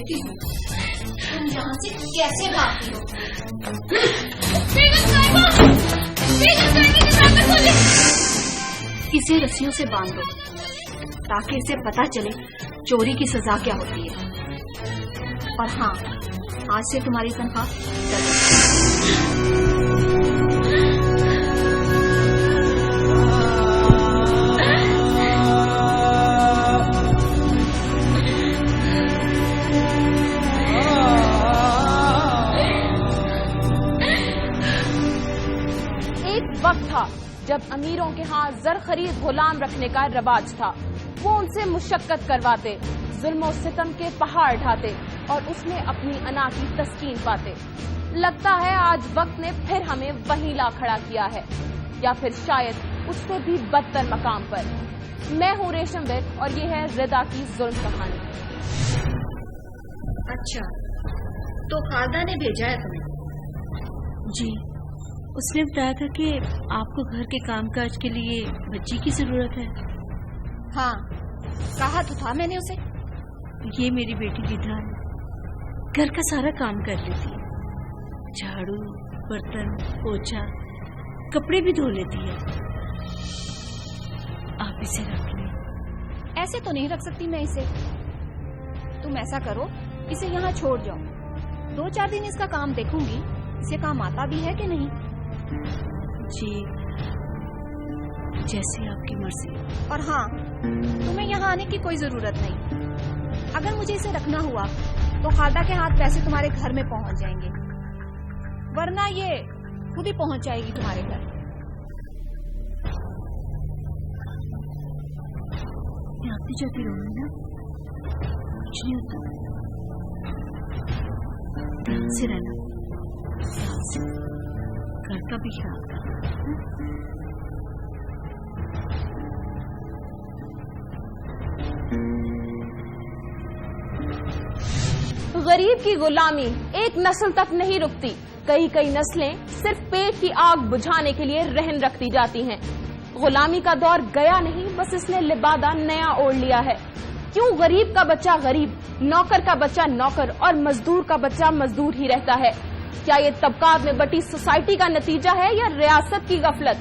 देखती हूँ तुम यहाँ से कैसे भागती हो। इसे रस्सियों से बांध दो ताकि इसे पता चले चोरी की सजा क्या होती है। और हाँ, आज से तुम्हारी तनख्वाह वक्त था जब अमीरों के हाथ जर खरीद गुलाम रखने का रवाज था। वो उनसे मुशक्कत करवाते, जुल्म और सितम के पहाड़ ढाते और उसमें अपनी अना की तस्कीन पाते। लगता है आज वक्त ने फिर हमें वहीं ला खड़ा किया है, या फिर शायद उससे भी बदतर मकाम पर। मैं हूँ रेशम बेग और ये है रिदा की जुल्म कहानी। अच्छा, तो खालदा ने भेजा है तुम्हें? जी, उसने बताया था कि आपको घर के कामकाज के लिए बच्ची की जरूरत है। हाँ, कहा तो था मैंने उसे। ये मेरी बेटी रिदा है, घर का सारा काम कर लेती है, झाड़ू, बर्तन, पोछा, कपड़े भी धो लेती है। आप इसे रख लें। ऐसे तो नहीं रख सकती मैं इसे। तुम ऐसा करो, इसे यहाँ छोड़ जाओ, 2-4 दिन इसका काम देखूंगी, इसे काम आता भी है कि नहीं। जी, जैसे आपकी मर्जी। और हाँ, तुम्हें यहाँ आने की कोई जरूरत नहीं। अगर मुझे इसे रखना हुआ तो खालदा के हाथ पैसे तुम्हारे घर में पहुँच जाएंगे, वरना ये खुद ही पहुँच जाएगी तुम्हारे घर। आती जाती रहूंगी ना, कुछ नहीं होता। ध्यान से रहना, ध्यान से, घर का भी ख्याल करना। गरीब की गुलामी एक नस्ल तक नहीं रुकती। कई कई नस्लें सिर्फ पेट की आग बुझाने के लिए रहन रखती जाती हैं। गुलामी का दौर गया नहीं, बस इसने लिबादा नया ओढ़ लिया है। क्यों गरीब का बच्चा गरीब, नौकर का बच्चा नौकर और मजदूर का बच्चा मजदूर ही रहता है? क्या ये तबकात में बटी सोसाइटी का नतीजा है या रियासत की गफलत?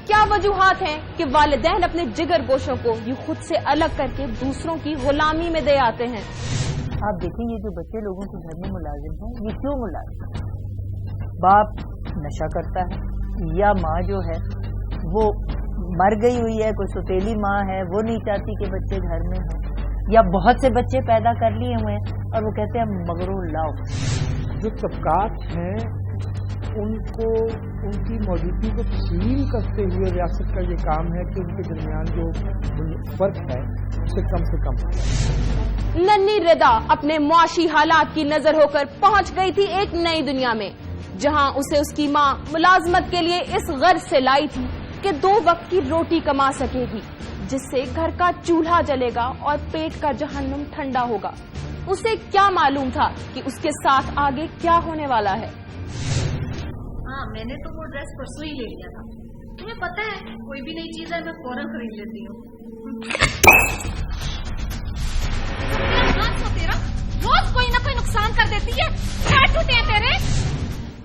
क्या वजूहात हैं कि वालिदैन अपने जिगर गोशों को यूं खुद से अलग करके दूसरों की गुलामी में दे आते हैं? आप देखेंगे जो बच्चे लोगों के घर में मुलाजिम हैं, ये क्यों मुलाजिम? बाप नशा करता है, या माँ जो है वो मर गई हुई है, कोई सौतेली माँ है, वो नहीं चाहती कि बच्चे घर में हों, या बहुत से बच्चे पैदा कर लिए हुए हैं और वो कहते हैं मगरू लाओ। जो तबकात हैं उनको उनकी मौजूदगी को तस्लीम करते हुए रियासत का ये काम है कि उनके दरमियान जो फर्क है उसे कम से कम। नन्ही रिदा अपने मुआशी हालात की नजर होकर पहुंच गई थी एक नई दुनिया में, जहां उसे उसकी माँ मुलाजमत के लिए इस गर्ज से लाई थी कि 2 वक्त की रोटी कमा सकेगी, जिससे घर का चूल्हा जलेगा और पेट का जहन्नुम ठंडा होगा। उसे क्या मालूम था कि उसके साथ आगे क्या होने वाला है। हाँ, मैंने तो वो ड्रेस परसों ही ले लिया था। तुम्हें पता है, कोई भी नई चीज है मैं फौरन खरीद लेती हूँ। तेरा रोज कोई ना कोई नुकसान कर देती है, पैर टूटे हैं तेरे।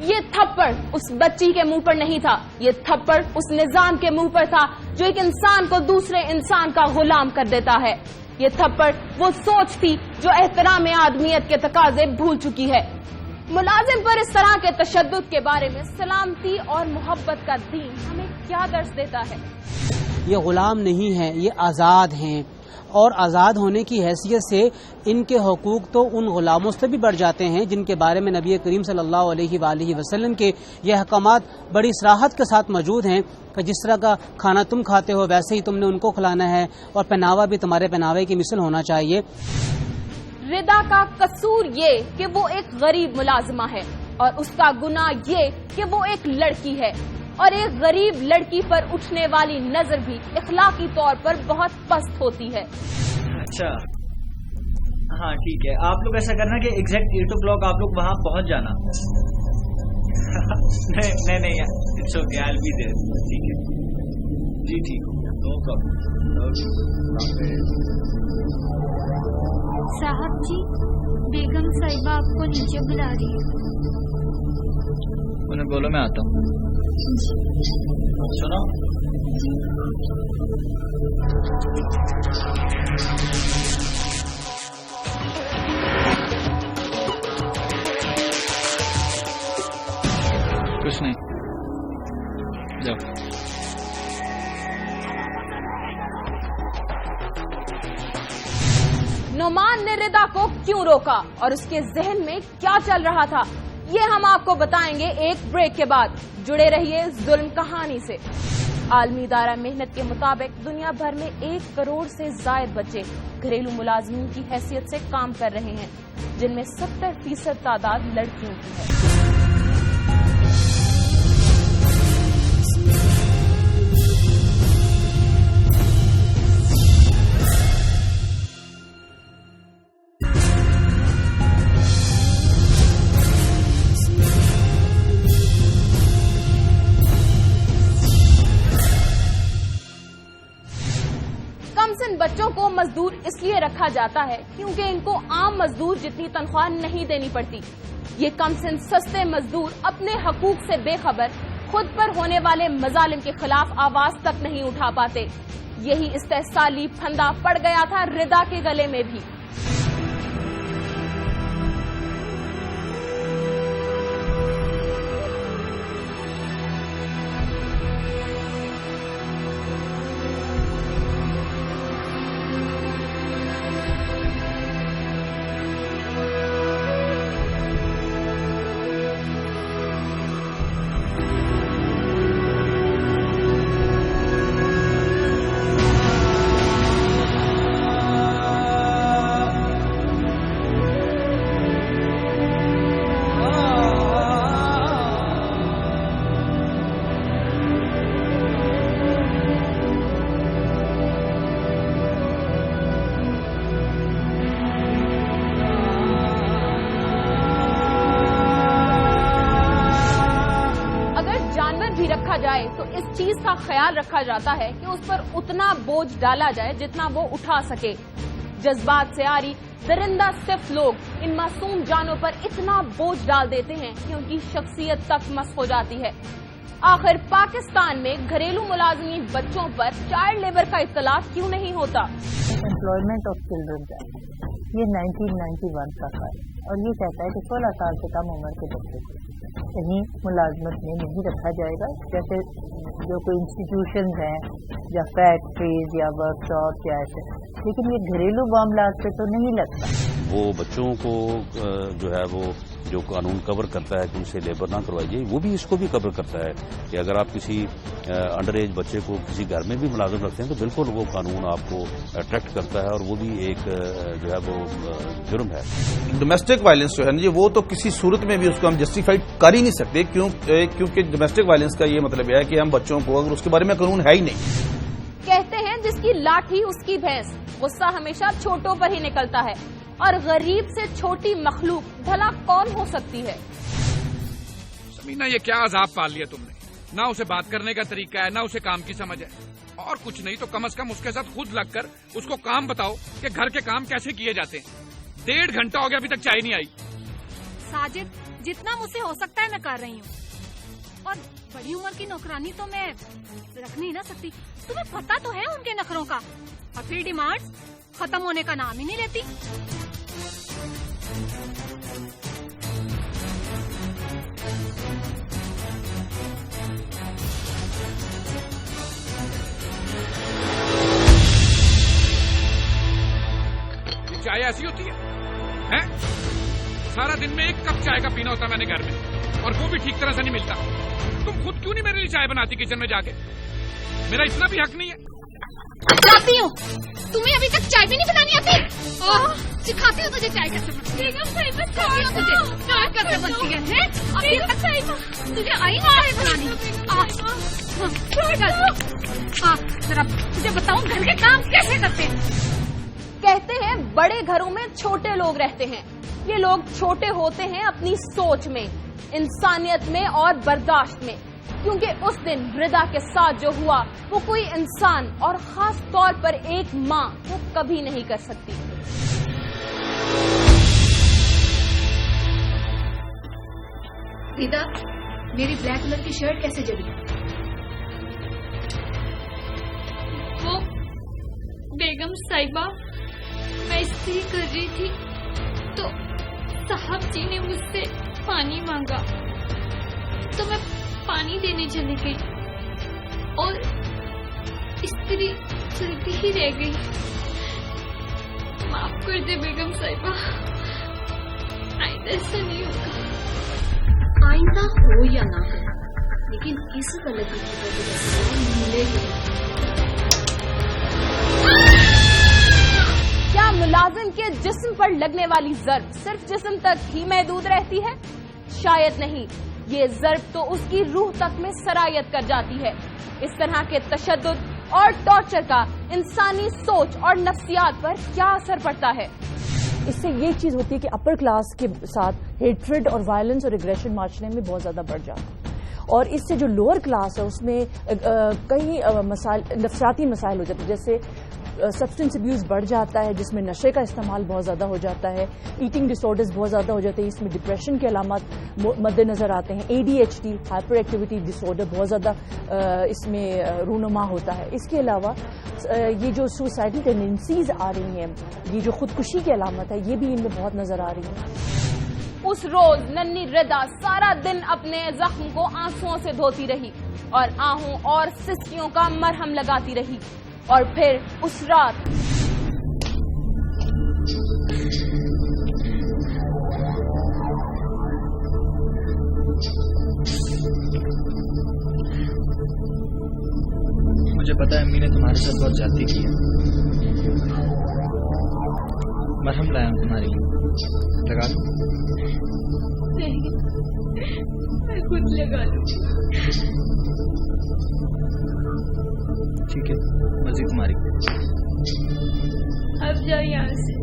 ये थप्पड़ उस बच्ची के मुंह पर नहीं था, ये थप्पड़ उस निजाम के मुंह पर था जो एक इंसान को दूसरे इंसान का गुलाम कर देता है। ये थप्पड़ वो सोच थी जो एहतराम आदमियत के तकाजे भूल चुकी है। मुलाजिम पर इस तरह के तशद्दुद के बारे में सलामती और मोहब्बत का दीन हमें क्या दर्श देता है? ये गुलाम नहीं है, ये आज़ाद हैं, और आज़ाद होने की हैसियत से इनके हुकूक तो उन गुलामों से भी बढ़ जाते हैं जिनके बारे में नबी करीम सल्लल्लाहु अलैहि वसल्लम के ये अहकामात बड़ी सराहत के साथ मौजूद हैं कि जिस तरह का खाना तुम खाते हो वैसे ही तुमने उनको खिलाना है, और पहनावा भी तुम्हारे पहनावे की मिसल होना चाहिए। रिदा का कसूर ये कि वो एक गरीब मुलाजिमा है, और उसका गुनाह ये कि वो एक लड़की है, और एक गरीब लड़की पर उठने वाली नजर भी इखलाकी तौर पर बहुत पस्त होती है। अच्छा, हाँ ठीक है, आप लोग ऐसा करना कि एग्जैक्ट 8 o'clock आप लोग वहाँ पहुँच जाना। नहीं, it's okay, I will be there. ठीक है जी, ठीक। साहब जी, बेगम साहिबा आपको नीचे बुला रही है। उन्हें बोलो मैं आता हूँ। सुनो, कुछ नहीं, जाओ। नुमान ने रिदा को क्यों रोका और उसके जहन में क्या चल रहा था, ये हम आपको बताएंगे एक ब्रेक के बाद। जुड़े रहिए जुल्म कहानी से। आलमी इदारा मेहनत के मुताबिक दुनिया भर में 1 करोड़ से जायद बच्चे घरेलू मुलाजमीन की हैसियत से काम कर रहे हैं, जिनमें 70% तादाद लड़कियों की है। बच्चों को मजदूर इसलिए रखा जाता है क्योंकि इनको आम मजदूर जितनी तनख्वाह नहीं देनी पड़ती। ये कमसिन सस्ते मजदूर अपने हकूक से बेखबर खुद पर होने वाले मजालिम के खिलाफ आवाज तक नहीं उठा पाते। यही इस्तेहसाली फंदा पड़ गया था रिदा के गले में भी। जाए तो इस चीज का ख्याल रखा जाता है कि उस पर उतना बोझ डाला जाए जितना वो उठा सके। जज्बात से आरी दरिंदा सिर्फ लोग इन मासूम जानों पर इतना बोझ डाल देते हैं कि उनकी शख्सियत तक मस हो जाती है। आखिर पाकिस्तान में घरेलू मुलाजिमी बच्चों पर चाइल्ड लेबर का इत्तलाक क्यों नहीं होता? एम्प्लॉयमेंट ऑफ चिल्ड्रन ये 1991 का है और ये कहता है कि 16 साल से कम उम्र के बच्चे को कहीं मुलाजमत में नहीं रखा जाएगा। जैसे जो कोई इंस्टीट्यूशन हैं या फैक्ट्रीज या वर्कशॉप या ऐसे, लेकिन ये घरेलू मामलात से तो नहीं लगता। वो बच्चों को जो है वो जो कानून कवर करता है कि उनसे लेबर ना करवाइए, वो भी इसको भी कवर करता है कि अगर आप किसी अंडर एज बच्चे को किसी घर में भी मुलाजिम रखते हैं तो बिल्कुल वो कानून आपको अट्रैक्ट करता है और वो भी एक जो है वो जुर्म है। डोमेस्टिक वायलेंस जो है ना जी, वो तो किसी सूरत में भी उसको हम जस्टिफाइड कर ही नहीं सकते, क्योंकि डोमेस्टिक वायलेंस का ये मतलब है कि हम बच्चों को, अगर उसके बारे में कानून है ही नहीं। कहते हैं जिसकी लाठी उसकी भैंस, गुस्सा हमेशा छोटों पर ही निकलता है और गरीब से छोटी मखलूक भला कौन हो सकती है? समीना, ये क्या अजाब पाल लिया तुमने? ना उसे बात करने का तरीका है, ना उसे काम की समझ है, और कुछ नहीं तो कम से कम उसके साथ खुद लगकर उसको काम बताओ कि घर के काम कैसे किए जाते हैं। 1.5 घंटा हो गया, अभी तक चाय नहीं आई। साजिद, जितना मुझसे हो सकता है मैं कर रही हूँ, और बड़ी उम्र की नौकरानी तो मैं रख नहीं ना सकती। तुम्हें पता तो है उनके नखरों का, और फिर डिमांड खत्म होने का नाम ही नहीं लेती। ये चाय ऐसी होती है, हैं? सारा दिन में 1 कप चाय का पीना होता मैंने घर में, और वो भी ठीक तरह से नहीं मिलता। तुम खुद क्यों नहीं मेरे लिए चाय बनाती किचन में जाके? मेरा इतना भी हक नहीं है? जाती हूँ, तुम्हें अभी तक चाय भी नहीं बनानी आती? सिखाती हूँ तुझे चाय कैसे बनती है। चाय कैसे बनती है? अभी तक तुझे आई ना चाय बनानी? जरा तुझे बताऊँ घर के काम कैसे करते हैं। कहते हैं बड़े घरों में छोटे लोग रहते हैं। ये लोग छोटे होते हैं अपनी सोच में, इंसानियत में और बर्दाश्त में, کیونکہ اس دن ردا کے ساتھ جو ہوا وہ کوئی انسان اور خاص طور پر ایک ماں وہ کبھی نہیں کر سکتی. ردا، میری بلیک کلر کی شرٹ کیسے جلی؟ وہ بیگم صاحبہ، میں استری کر رہی تھی تو صاحب جی نے مجھ سے پانی مانگا تو میں پانی دینے چلی گئی اور استری چلتی ہی رہ گئی. معاف کر دے بیگم صاحبہ، آئندہ ایسا نہیں ہوگا. آئندہ ہو یا نہ ہو، لیکن اس غلطی کی وجہ سے ملے گی. کیا ملازم کے جسم پر لگنے والی ضرب صرف جسم تک ہی محدود رہتی ہے؟ شاید نہیں. یہ ضرب تو اس کی روح تک میں سرایت کر جاتی ہے. اس طرح کے تشدد اور ٹارچر کا انسانی سوچ اور نفسیات پر کیا اثر پڑتا ہے؟ اس سے یہ چیز ہوتی ہے کہ اپر کلاس کے ساتھ ہیٹریڈ اور وائلنس اور اگریشن معاشرے میں بہت زیادہ بڑھ جاتا ہے، اور اس سے جو لوور کلاس ہے اس میں کئی مسائل، نفسیاتی مسائل ہو جاتے ہیں، جیسے سبسٹنس ابیوز بڑھ جاتا ہے جس میں نشے کا استعمال بہت زیادہ ہو جاتا ہے، ایٹنگ ڈس آرڈرز بہت زیادہ ہو جاتے ہیں، اس میں ڈپریشن کے علامات مد نظر آتے ہیں، ADHD ہائپر ایکٹیویٹی ڈس آرڈر بہت زیادہ اس میں رونما ہوتا ہے. اس کے علاوہ یہ جو سوسائڈل ٹینڈنسیز آ رہی ہیں، یہ جو خودکشی کی علامت ہے، یہ بھی ان میں بہت نظر آ رہی ہے. اس روز ننھی ردا سارا دن اپنے زخم کو آنسوؤں سے دھوتی رہی اور آہوں اور سسکیوں کا مرہم لگاتی رہی، اور پھر اس رات مجھے پتا ہے امی نے تمہارے ساتھ بہت زیادتی کی ہے. مرہم لایا ہوں تمہارے لیے، لگا دوں؟ میں خود لگا لوں. ٹھیک ہے، مرضی تمہاری. اب جاؤ یہاں سے.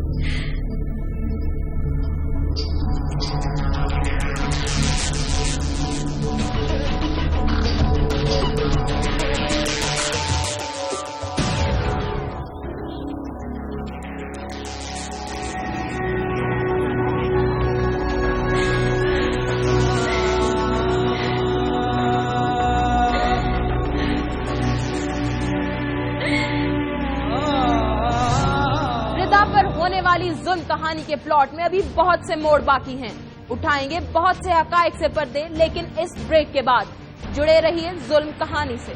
والی ظلم کہانی کے پلاٹ میں ابھی بہت سے موڑ باقی ہیں. اٹھائیں گے بہت سے حقائق سے پردے، لیکن اس بریک کے بعد جڑے رہیے ظلم کہانی سے.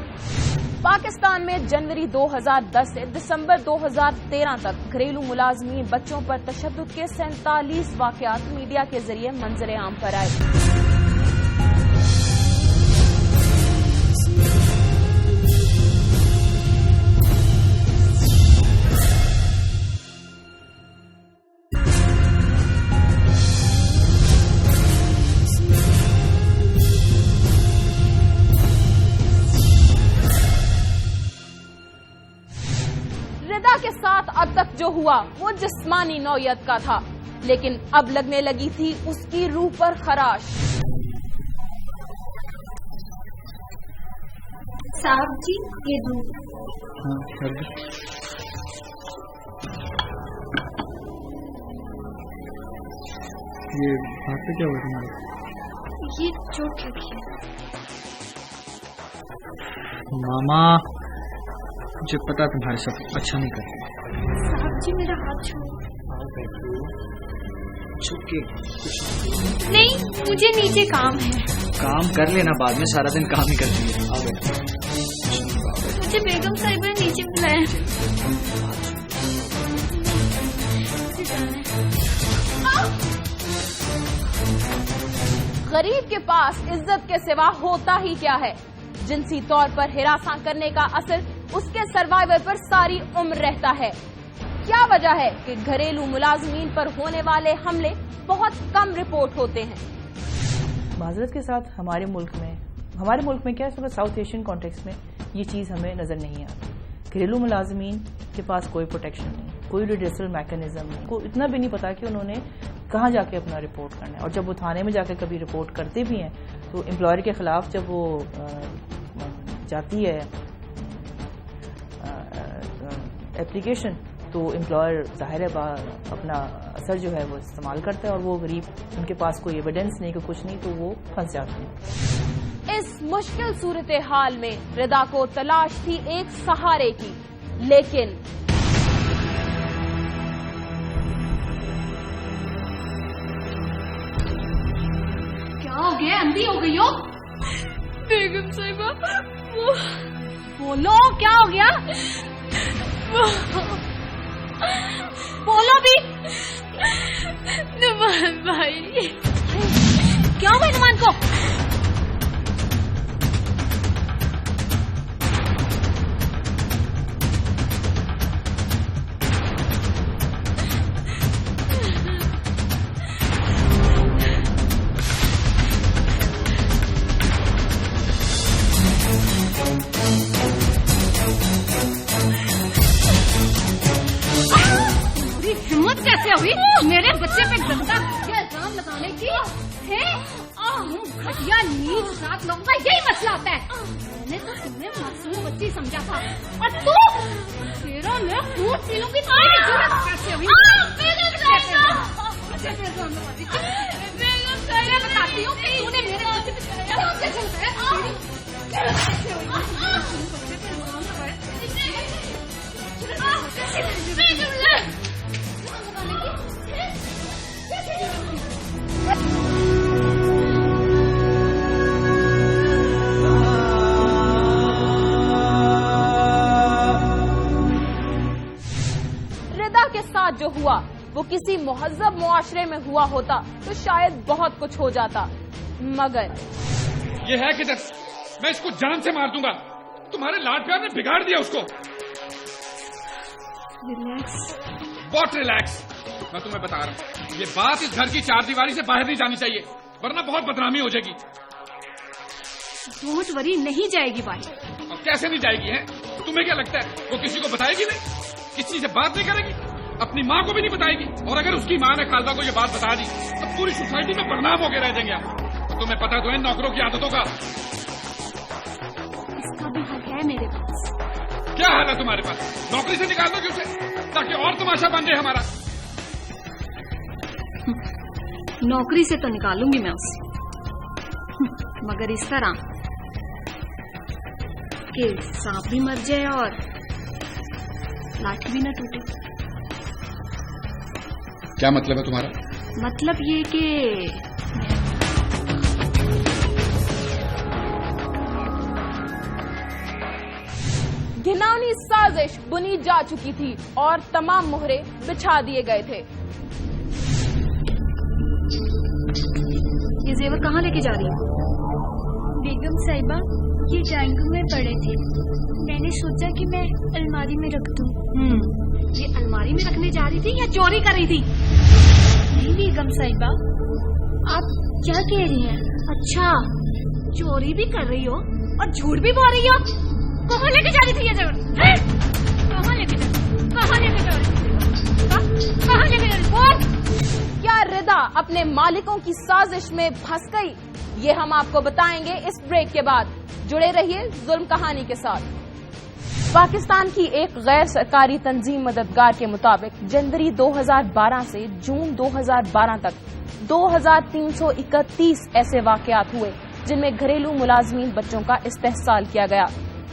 پاکستان میں جنوری 2010 سے دسمبر 2013 تک گھریلو ملازمین بچوں پر تشدد کے 47 واقعات میڈیا کے ذریعے منظر عام پر آئے. کے ساتھ اب تک جو ہوا وہ جسمانی نوعیت کا تھا، لیکن اب لگنے لگی تھی اس کی روح پر خراش. صاحب جی یہ دودھ. یہ بات پہ کیا ہوا تمہارا؟ یہ چوٹ لگی ہے. ماما مجھے پتا تمہارے ساتھ اچھا نہیں کرتے. صاحب جی میرا ہاتھ چھوڑو. نہیں مجھے نیچے کام ہے. کام کر لینا، بعد میں سارا دن کام ہی کرتی ہے. مجھے بیگم صاحبہ نے نیچے بلایا. غریب کے پاس عزت کے سوا ہوتا ہی کیا ہے؟ جنسی طور پر ہراساں کرنے کا اثر اس کے سروائیور پر ساری عمر رہتا ہے. کیا وجہ ہے کہ گھریلو ملازمین پر ہونے والے حملے بہت کم رپورٹ ہوتے ہیں؟ معذرت کے ساتھ ہمارے ملک میں کیا ہے، ساؤتھ ایشین کانٹیکس میں یہ چیز ہمیں نظر نہیں آتی. گھریلو ملازمین کے پاس کوئی پروٹیکشن نہیں، کوئی ریڈریسل میکانزم نہیں، کو اتنا بھی نہیں پتا کہ انہوں نے کہاں جا کے اپنا رپورٹ کرنا ہے. اور جب وہ تھانے میں جا کے کبھی رپورٹ کرتے بھی ہیں تو امپلائر کے خلاف جب وہ جاتی ہے اپلیکیشن تو امپلائر ظاہر ہے اپنا اثر جو ہے وہ استعمال کرتا ہے، اور وہ غریب ان کے پاس کوئی ایویڈنس نہیں کہ کچھ نہیں، تو وہ پھنس جاتے ہیں۔ اس مشکل صورتحال میں رضا کو تلاش تھی ایک سہارے کی، لیکن کیا ہو گیا؟ اندھی ہو گئی ہو؟ بیگم صاحبہ بولو کیا ہو گیا؟ بولو بھی۔ نعمان بھائی کیا ہوا نعمان کو؟ ہمت کیسے ہوئی میرے بچے پہ گندا الزام لگانے کی؟ گھٹیا نیچ ذات لوگوں کا یہی مسئلہ ہوتا ہے۔ میں نے تو تمہیں معصوم بچی سمجھا تھا، اور تو تیرا میں خون پیلوں کی ضرورت کیسے ہوئی؟ میں بتاتی ہوں کہ انہیں میرے بچے رضا کے ساتھ جو ہوا وہ کسی مہذب معاشرے میں ہوا ہوتا تو شاید بہت کچھ ہو جاتا، مگر یہ ہے کہ میں اس کو جان سے مار دوں گا۔ تمہارے لاڈ پیار نے بگاڑ دیا اس کو۔ What relax? میں تمہیں بتا رہا ہوں یہ بات اس گھر کی چار دیواری سے باہر نہیں جانی چاہیے، ورنہ بہت بدنامی ہو جائے گی۔ ڈونٹ وری، نہیں جائے گی بات۔ اور کیسے نہیں جائے گی؟ تمہیں کیا لگتا ہے وہ کسی کو بتائے گی نہیں؟ کسی سے بات نہیں کرے گی؟ اپنی ماں کو بھی نہیں بتائے گی؟ اور اگر اس کی ماں نے خالدہ کو یہ بات بتا دی تو پوری سوسائٹی میں بدنام ہو کے رہ جائیں گے آپ۔ تمہیں پتا تو ہے نوکروں کی عادتوں کا۔ اس کا بھی حق ہے میرے پاس۔ کیا حال ہے تمہارے پاس؟ نوکری سے نکال دو کیوں سے، تاکہ اور تماشا بن جائے ہمارا۔ نوکری سے تو نکالوں گی میں اسے، مگر اس طرح کہ سانپ بھی مر جائے اور لاٹھی بھی نہ ٹوٹے۔ کیا مطلب ہے تمہارا؟ مطلب یہ کہ گھناؤنی سازش بنی جا چکی تھی اور تمام مہرے بچھا دیے گئے تھے۔ یہ زیور کہاں لے کے جا رہی ہے؟ بیگم صاحبہ یہ ڈرائنگ روم میں پڑے تھے، میں نے سوچا کہ میں الماری میں رکھ دوں۔ یہ الماری میں رکھنے جا رہی تھی یا چوری کر رہی تھی؟ نہیں بیگم صاحبہ، آپ کیا کہہ رہی ہیں؟ اچھا، چوری بھی کر رہی ہو اور جھوٹ بھی بول رہی ہو۔ کہاں لے کے جا رہی تھی یہ زیور؟ کہاں لے کے جا رہی؟ کہاں لے کے جا رہی؟ کہاں لے کے جا رہی؟ بول۔ کیا رضا اپنے مالکوں کی سازش میں پھنس گئی؟ یہ ہم آپ کو بتائیں گے اس بریک کے بعد۔ جڑے رہیے ظلم کہانی کے ساتھ۔ پاکستان کی ایک غیر سرکاری تنظیم مددگار کے مطابق جنوری 2012 سے جون 2012 تک 2331 ایسے واقعات ہوئے جن میں گھریلو ملازمین بچوں کا استحصال کیا گیا،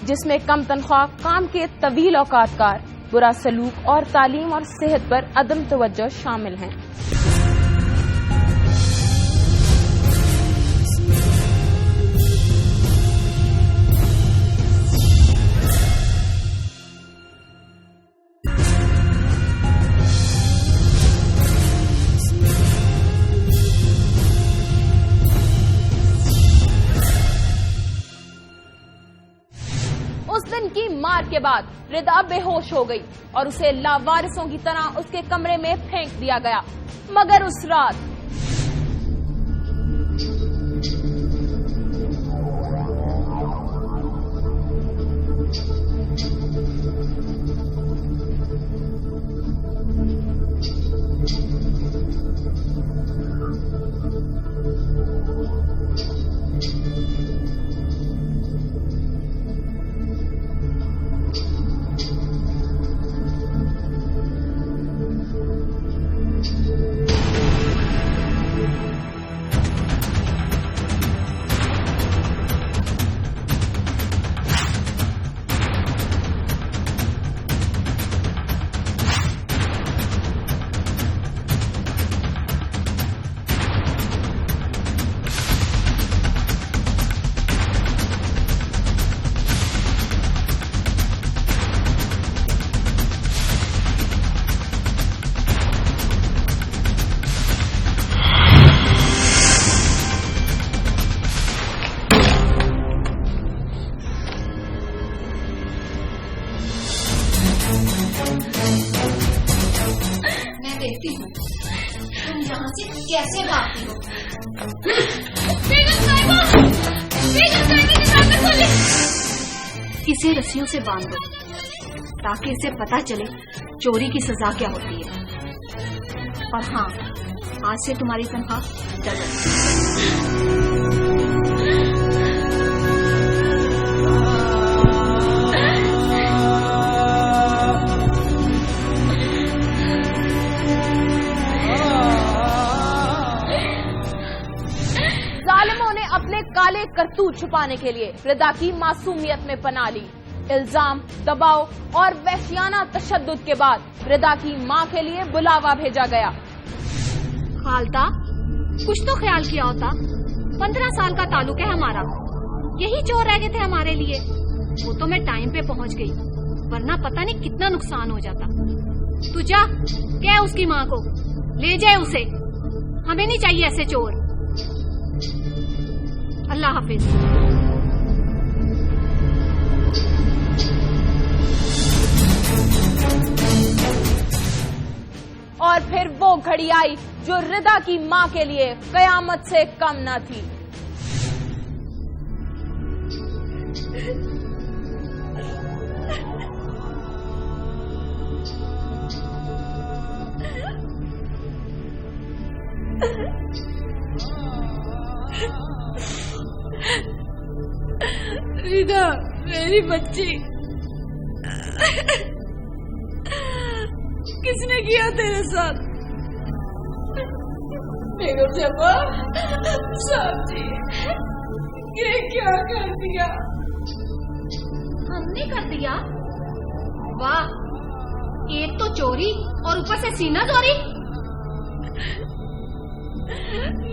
جس میں کم تنخواہ، کام کے طویل اوقات کار، برا سلوک اور تعلیم اور صحت پر عدم توجہ شامل ہیں۔ کی مار کے بعد رضا بے ہوش ہو گئی اور اسے لاوارثوں کی طرح اس کے کمرے میں پھینک دیا گیا، مگر اس رات मैं देखती हूँ तुम यहाँ से कैसे भागती हो। इसे रस्सियों से बांध दो ताकि इसे पता चले चोरी की सजा क्या होती है। और हाँ, आज से तुम्हारी तनख्वाह डबल। जालिमों ने अपने काले करतूत छुपाने के लिए रिदा की मासूमियत में पनाह ली। इल्जाम, दबाव और वहशियाना तशद्दुद के बाद रिदा की मां के लिए बुलावा भेजा गया। खालता, कुछ तो ख्याल किया होता। 15 साल का ताल्लुक है हमारा, यही चोर रह गए थे हमारे लिए। वो तो मैं टाइम पे पहुंच गई, वरना पता नहीं कितना नुकसान हो जाता। तू जा, कह उसकी माँ को ले जाए उसे, हमें नहीं चाहिए ऐसे चोर। अल्लाह हाफिज। और फिर वो घड़ी आई जो रिदा की मां के लिए कयामत से कम न थी। रिदा, मेरी बच्ची, किसने किया तेरे साथ? बेगम साहब जी, ये क्या कर दिया? हमने कर दिया? वाह, एक तो चोरी और ऊपर से सीना चोरी।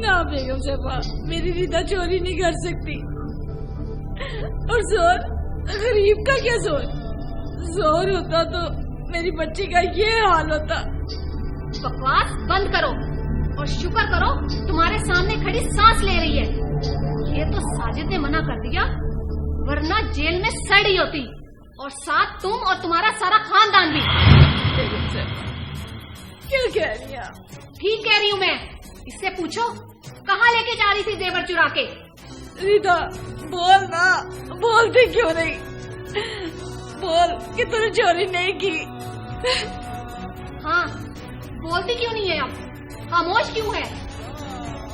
ना बेगम साहब, मेरी रिदा चोरी नहीं कर सकती। और जोर, गरीब का क्या जोर? जोर होता तो मेरी बच्ची का ये हाल होता। बकवास बंद करो और शुक्र करो तुम्हारे सामने खड़ी सांस ले रही है। ये तो साजिद ने मना कर दिया, वरना जेल में सड़ी होती, और साथ तुम और तुम्हारा सारा खानदान भी। क्या कह रही है? ठीक कह रही हूँ मैं। इससे पूछो कहाँ लेके जा रही थी जेवर चुरा के। रिदा, बोल ना, बोलती क्यों नहीं? बोल कि तूने चोरी नहीं की। हाँ, बोलती क्यों नहीं है? अब खामोश क्यों है?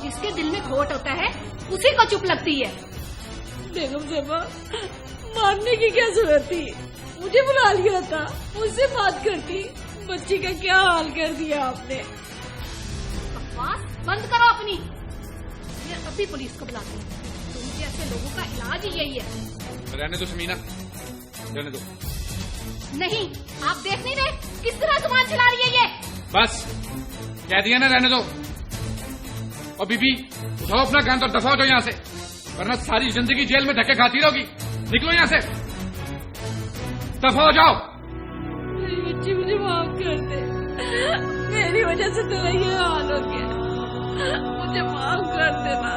जिसके दिल में खोट होता है उसी को चुप लगती है। बेगम साहबा, मारने की क्या जरूरत थी? मुझे बुला लिया होता, मुझसे बात करती। बच्ची का क्या हाल कर दिया आपने। बकवास बंद करो अपनी। मैं अभी पुलिस को बुलाती हूँ। तुम जैसे लोगों का इलाज ही यही है। रहने दो समीना, रहने दो। नहीं, आप देख नहीं रहे किस तरह जुबान चला रही है ये? बस कह दिया ना, रहने दो। और बीबी, उठाओ अपना गन और दफा हो जाओ यहाँ से, वरना सारी जिंदगी जेल में धक्के खाती रहोगी। निकलो यहाँ से, दफा हो जाओ। मेरी बच्ची, मुझे माफ कर दे। मेरी वजह से तेरा ये हाल हो गया, मुझे माफ कर देना।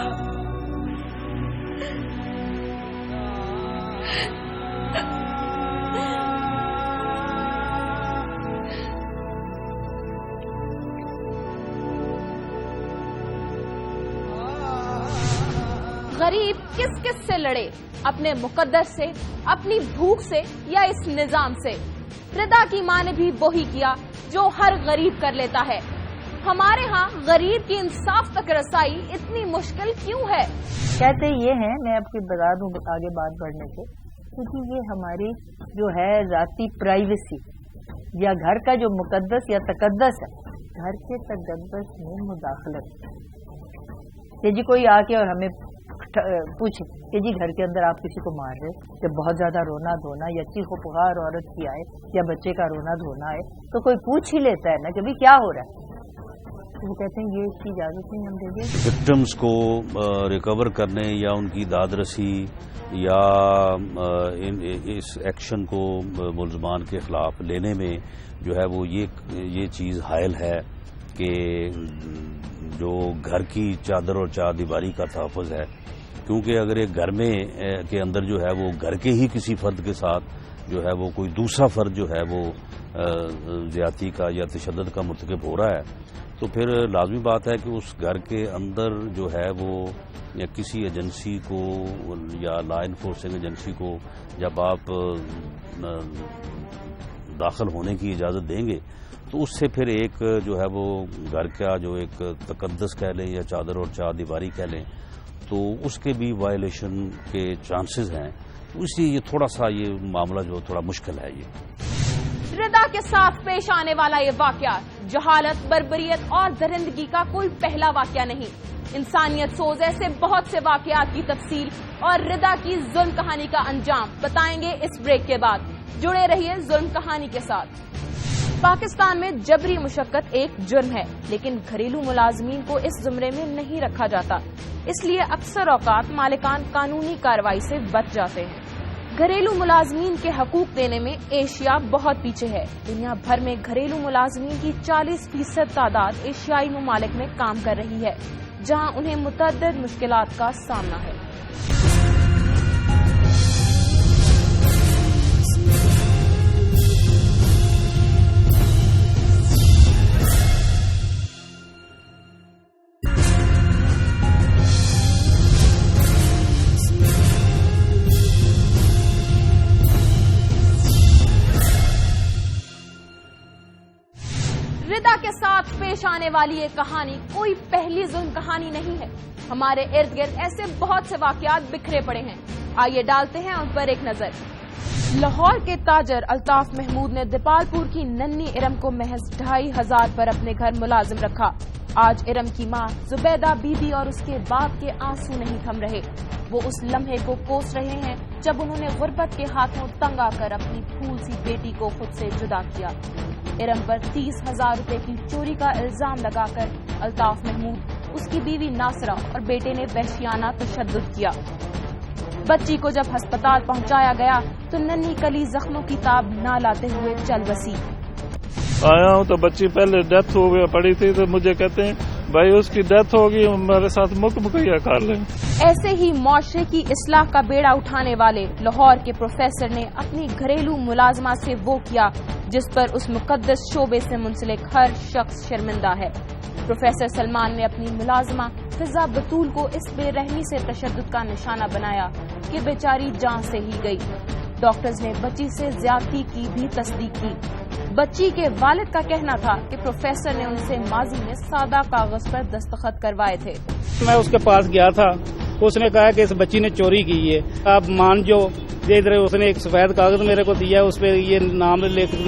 गरीब किस किस से लड़े, अपने मुकद्दर से, अपनी भूख से, या इस निजाम से? रिदा की मां ने भी वही किया जो हर गरीब कर लेता है। हमारे यहाँ गरीब की इंसाफ तक रसाई इतनी मुश्किल क्यों है? कहते ये हैं, मैं आपको बता दूं आगे बात बढ़ने से, क्योंकि ये हमारी जो है जाती प्राइवेसी या घर का जो मुकद्दस या तकद्दस है, घर के तकद्दस में मुदाखलत। ये जी कोई आके और हमें पूछे कि जी घर के अंदर आप किसी को मार रहे, जब बहुत ज्यादा रोना धोना या चीखो पुकार औरत की आए या बच्चे का रोना धोना आए, तो कोई पूछ ही लेता है ना कि भाई क्या हो रहा है। तो वो कहते हैं ये इसकी इजाजत नहीं हम देंगे। विक्टिम्स को रिकवर करने या उनकी दादरसी या इस एक्शन को मुलजमान के खिलाफ लेने में जो है वो ये चीज़ हायल है कि जो घर की चादर और चार दीवारी का तहफ़्फ़ुज़ है, क्योंकि अगर एक घर में के अंदर जो है वो घर के ही किसी फर्द के साथ جو ہے وہ کوئی دوسرا فرد جو ہے وہ زیادتی کا یا تشدد کا مرتکب ہو رہا ہے تو پھر لازمی بات ہے کہ اس گھر کے اندر جو ہے وہ یا کسی ایجنسی کو یا لا انفورسنگ ایجنسی کو جب آپ داخل ہونے کی اجازت دیں گے تو اس سے پھر ایک جو ہے وہ گھر کا جو ایک تقدس کہہ لیں یا چادر اور چار دیواری کہہ لیں تو اس کے بھی وائلیشن کے چانسز ہیں، اس لیے یہ تھوڑا سا یہ معاملہ جو تھوڑا مشکل ہے۔ یہ رضا کے ساتھ پیش آنے والا یہ واقعہ جہالت، بربریت اور درندگی کا کوئی پہلا واقعہ نہیں۔ انسانیت سوز ایسے بہت سے واقعات کی تفصیل اور رضا کی ظلم کہانی کا انجام بتائیں گے اس بریک کے بعد۔ جڑے رہیے ظلم کہانی کے ساتھ۔ پاکستان میں جبری مشقت ایک جرم ہے، لیکن گھریلو ملازمین کو اس زمرے میں نہیں رکھا جاتا، اس لیے اکثر اوقات مالکان قانونی کارروائی سے بچ جاتے ہیں۔ گھریلو ملازمین کے حقوق دینے میں ایشیا بہت پیچھے ہے۔ دنیا بھر میں گھریلو ملازمین کی 40% تعداد ایشیائی ممالک میں کام کر رہی ہے، جہاں انہیں متعدد مشکلات کا سامنا ہے۔ رضا کے ساتھ پیش آنے والی یہ کہانی کوئی پہلی ظلم کہانی نہیں ہے۔ ہمارے ارد گرد ایسے بہت سے واقعات بکھرے پڑے ہیں، آئیے ڈالتے ہیں ان پر ایک نظر۔ لاہور کے تاجر الطاف محمود نے دیپال پور کی ننھی ارم کو محض 2500 پر اپنے گھر ملازم رکھا۔ آج ارم کی ماں زبیدہ بی بی اور اس کے باپ کے آنسو نہیں تھم رہے۔ وہ اس لمحے کو کوس رہے ہیں جب انہوں نے غربت کے ہاتھوں تنگ آ کر اپنی پھول سی بیٹی کو خود سے جدا کیا۔ ارم پر 30,000 روپے کی چوری کا الزام لگا کر الطاف محمود، اس کی بیوی ناصرہ اور بیٹے نے وحشیانہ تشدد کیا۔ بچی کو جب ہسپتال پہنچایا گیا تو ننھی کلی زخموں کی تاب نہ لاتے ہوئے چل بسی۔ آیا ہوں تو بچی پہلے ڈیتھ ہو گئی پڑی تھی تو مجھے کہتے ہیں بھائی اس کی ڈیتھ ہوگی، میرے ساتھ مکمیا کر لیں۔ ایسے ہی معاشرے کی اصلاح کا بیڑا اٹھانے والے لاہور کے پروفیسر نے اپنی گھریلو ملازمہ سے وہ کیا جس پر اس مقدس شعبے سے منسلک ہر شخص شرمندہ ہے۔ پروفیسر سلمان نے اپنی ملازمہ فضا بطول کو اس بے رحمی سے تشدد کا نشانہ بنایا کہ بیچاری جان سے ہی گئی۔ ڈاکٹرز نے بچی سے زیادتی کی بھی تصدیق کی۔ بچی کے والد کا کہنا تھا کہ پروفیسر نے ان سے ماضی میں سادہ کاغذ پر دستخط کروائے تھے۔ میں اس کے پاس گیا تھا، اس نے کہا کہ اس بچی نے چوری کی ہے، آپ مان جو دے رہے۔ اس نے ایک سفید کاغذ میرے کو دیا، اس پہ یہ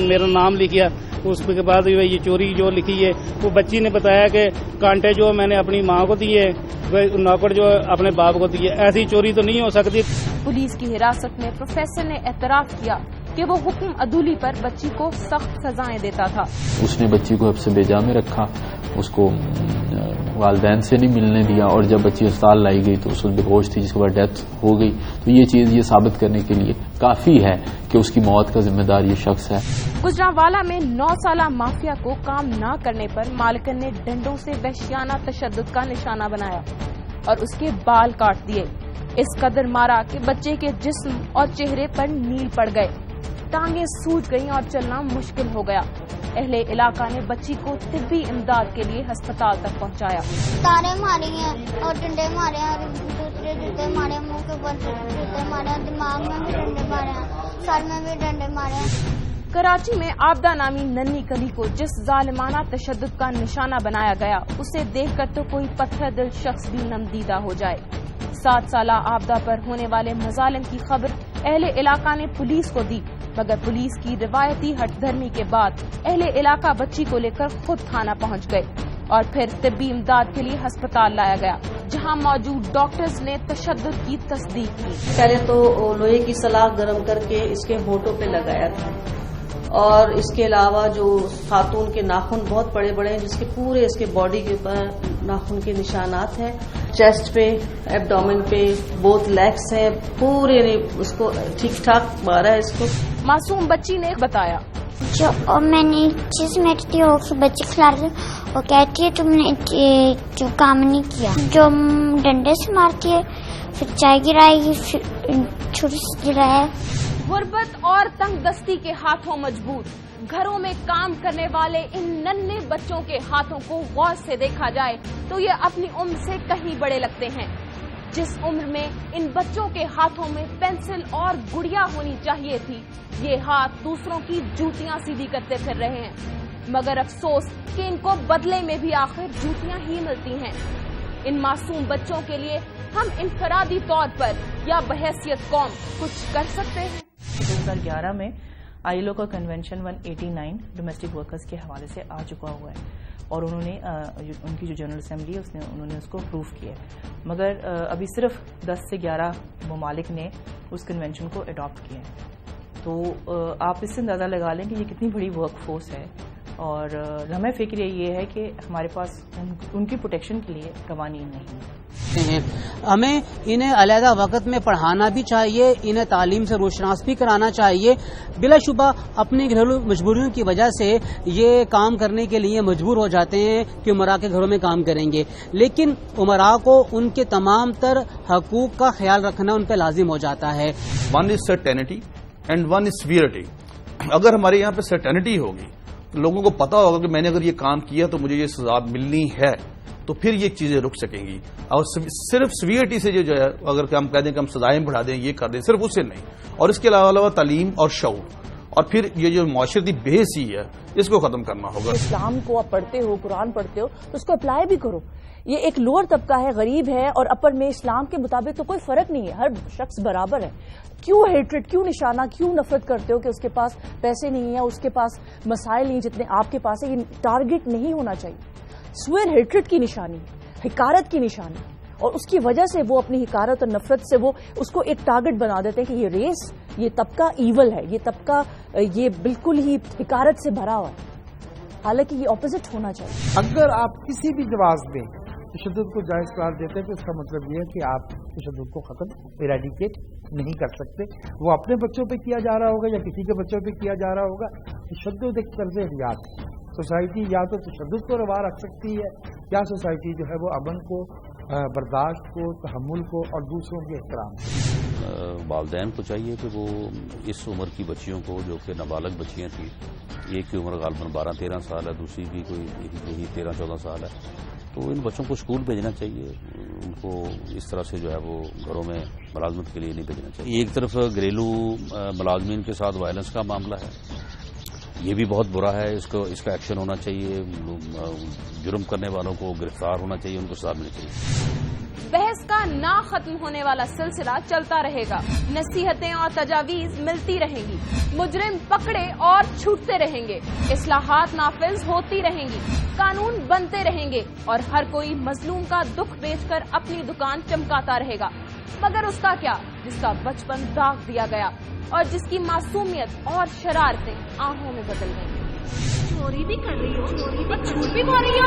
میرا نام لکھا، اس کے بعد یہ چوری جو لکھی ہے وہ بچی نے بتایا کہ کانٹے جو میں نے اپنی ماں کو دیے، نوکر جو اپنے باپ کو دیے، ایسی چوری تو نہیں ہو سکتی۔ پولیس کی حراست میں پروفیسر نے اعتراف کیا کہ وہ حکم عدولی پر بچی کو سخت سزائیں دیتا تھا۔ اس نے بچی کو حبس بیجا میں رکھا، اس کو والدین سے نہیں ملنے دیا، اور جب بچی اسپتال لائی گئی تو اس کو بے ہوش تھی، جس کے بعد ڈیتھ ہو گئی۔ تو یہ چیز یہ ثابت کرنے کے لیے کافی ہے کہ اس کی موت کا ذمہ دار یہ شخص ہے۔ گجرانوالہ میں 9 سالہ مافیا کو کام نہ کرنے پر مالکن نے ڈنڈوں سے وحشیانہ تشدد کا نشانہ بنایا اور اس کے بال کاٹ دیے۔ اس قدر مارا کہ بچے کے جسم اور چہرے پر نیل پڑ گئے، ٹانگیں سوج گئیں اور چلنا مشکل ہو گیا۔ اہل علاقہ نے بچی کو طبی امداد کے لیے ہسپتال تک پہنچایا۔ تارے ماری ہیں اور ڈنڈے مارے ہیں، دوسرے جوتے مارے، منہ کے اوپر جوتے مارے ہیں، دماغ میں بھی ڈنڈے مارے ہیں، سر میں بھی ڈنڈے مارے ہیں۔ کراچی میں آبدہ نامی ننھی کلی کو جس ظالمانہ تشدد کا نشانہ بنایا گیا، اسے دیکھ کر تو کوئی پتھر دل شخص بھی نمدیدہ ہو جائے۔ 7 سالہ آبدہ پر ہونے والے مظالم کی خبر اہل علاقہ نے پولیس کو دی، مگر پولیس کی روایتی ہٹ دھرمی کے بعد اہل علاقہ بچی کو لے کر خود تھانہ پہنچ گئے اور پھر طبی امداد کے لیے ہسپتال لایا گیا، جہاں موجود ڈاکٹرز نے تشدد کی تصدیق کی۔ پہلے تو لوہے کی سلاخ گرم کر کے اس کے ہونٹوں پہ لگایا تھا، اور اس کے علاوہ جو خاتون کے ناخن بہت بڑے بڑے ہیں، جس کے پورے اس کے باڈی کے اوپر ناخن کے نشانات ہیں، چیسٹ پہ، ایبڈومن پہ، بوتھ لیگس ہیں، پورے نے اس کو ٹھیک ٹھاک مارا ہے اس کو۔ معصوم بچی نے بتایا، جو میں نے چیز میٹتی ہو کہ بچی کھلا رہی، وہ کہتی ہے تم نے جو کام نہیں کیا، جو ڈنڈے سے مارتی ہے، پھر چائے گرائے گی، پھر چھری سے گرایا۔ गुर्बत और तंगदस्ती के हाथों मजबूत घरों में काम करने वाले इन नन्हे बच्चों के हाथों को गौर से देखा जाए तो ये अपनी उम्र से कहीं बड़े लगते हैं। जिस उम्र में इन बच्चों के हाथों में पेंसिल और गुड़िया होनी चाहिए थी, ये हाथ दूसरों की जूतियां सीधी करते फिर रहे हैं। मगर अफसोस कि इनको बदले में भी आखिर जूतियां ही मिलती हैं। इन मासूम बच्चों के लिए हम इनफरादी तौर पर या बहैसियत कौम कुछ कर सकते हैं। 2011 में आईएलओ का कन्वेंशन 189 डोमेस्टिक वर्कर्स के हवाले से आ चुका हुआ है और उन्होंने उनकी जो जनरल असेंबली है उन्होंने उसको अप्रूव किया है, मगर अभी सिर्फ 10 से 11 ममालिक ने उस कन्वेंशन को अडॉप्ट किया है। तो आप इससे अंदाज़ा लगा लें कि ये कितनी बड़ी वर्क फोर्स है और लम्हे फिक्र ये है कि हमारे पास उनकी प्रोटेक्शन के लिए कवानीन नहीं है। हमें इन्हें अलहदा वक्त में पढ़ाना भी चाहिए, इन्हें तालीम से रोशनास भी कराना चाहिए। बिलाशुबा अपनी घरेलू मजबूरियों की वजह से ये काम करने के लिए मजबूर हो जाते हैं कि उमरा के घरों में काम करेंगे, लेकिन उमरा को उनके तमाम तर हकूक का ख्याल रखना उन पर लाजिम हो जाता है। One is certainty and one is severity. अगर हमारे यहाँ पे सर्टेनिटी होगी तो लोगों को पता होगा कि मैंने अगर ये काम किया तो मुझे ये सजा मिलनी है, तो फिर ये चीजें रुक सकेंगी। और सिर्फ सिवियरिटी से जो है अगर हम कह दें कि हम सजाएं बढ़ा दें, ये कर दें, सिर्फ उससे नहीं, और इसके अलावा तालीम और शऊर और फिर ये जो माशरती बेहसी है इसको खत्म करना होगा। इस्लाम को आप पढ़ते हो, कुरान पढ़ते हो, तो उसको अप्लाई भी करो। ये एक लोअर तबका है, गरीब है, और अपर में इस्लाम के मुताबिक तो कोई फर्क नहीं है, हर शख्स बराबर है। क्यों हेट्रेड, क्यों निशाना, क्यों नफरत करते हो कि उसके पास पैसे नहीं है, उसके पास मसाइल नहीं जितने आपके पास है? ये टारगेट नहीं होना चाहिए। स्वेर हेट्रेड की निशानी, हिकारत की निशानी, और उसकी वजह से वो अपनी हिकारत और नफरत से वो उसको एक टारगेट बना देते हैं कि ये रेस, ये तबका ईवल है, ये तबका ये बिल्कुल ही हिकारत से भरा हुआ है। हालांकि ये ऑपोजिट होना चाहिए। अगर आप किसी भी जवाब में तशद्दुद को जायज़ करार देते हैं तो इसका मतलब ये है कि आप तशद्दुद को खत्म, इरेडिकेट नहीं कर सकते। वो अपने बच्चों पे किया जा रहा होगा या किसी के बच्चों पे किया जा रहा होगा। तशद्दुद एक तर्ज़ हयात है। सोसाइटी या तो तशद्दुद को रवा रख सकती है या सोसाइटी जो है वो अमन को, बर्दाश्त को, तहम्मुल को और दूसरों के एहतराम को। वालिदैन को चाहिए कि वो इस उम्र की बच्चियों को, जो कि नाबालग बच्चियां थी, एक की उम्र गालबन 12-13 साल है, दूसरी की कोई 13-14 साल है, तो इन बच्चों को स्कूल भेजना चाहिए। उनको इस तरह से जो है वो घरों में मुलाजमत के लिए नहीं भेजना चाहिए। एक तरफ घरेलू मुलाजमीन के साथ वायलेंस का मामला है, ये भी बहुत बुरा है, इसका एक्शन होना चाहिए। जुर्म करने वालों को गिरफ्तार होना चाहिए, उनको सजा मिलनी चाहिए। बहस का ना खत्म होने वाला सिलसिला चलता रहेगा, नसीहतें और तजावीज मिलती रहेंगी, मुजरिम पकड़े और छूटते रहेंगे, इस्लाहात नाफिज होती रहेंगी, कानून बनते रहेंगे और हर कोई मजलूम का दुख बेचकर अपनी दुकान चमकाता रहेगा। मगर उसका क्या जिसका बचपन दाग दिया गया और जिसकी मासूमियत और शरारतें आंखों में बदल गई। चोरी भी कर रही हो, झूठ भी बोल रही हो,